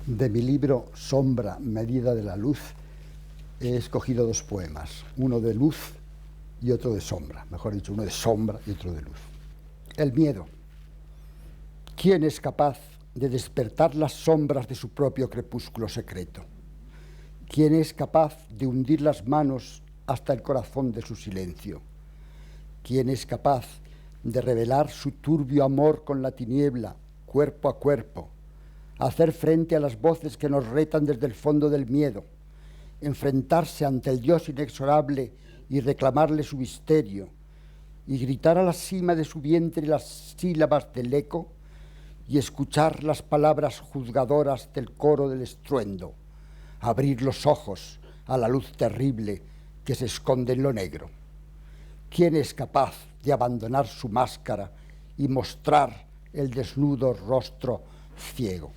De mi libro Sombra, medida de la luz, he escogido dos poemas, uno de luz y otro de sombra, mejor dicho, uno de sombra y otro de luz. El miedo. ¿Quién es capaz de despertar las sombras de su propio crepúsculo secreto? ¿Quién es capaz de hundir las manos hasta el corazón de su silencio? ¿Quién es capaz de revelar su turbio amor con la tiniebla, cuerpo a cuerpo, hacer frente a las voces que nos retan desde el fondo del miedo, enfrentarse ante el Dios inexorable y reclamarle su misterio, y gritar a la cima de su vientre las sílabas del eco y escuchar las palabras juzgadoras del coro del estruendo, abrir los ojos a la luz terrible que se esconde en lo negro? ¿Quién es capaz de abandonar su máscara y mostrar el desnudo rostro ciego?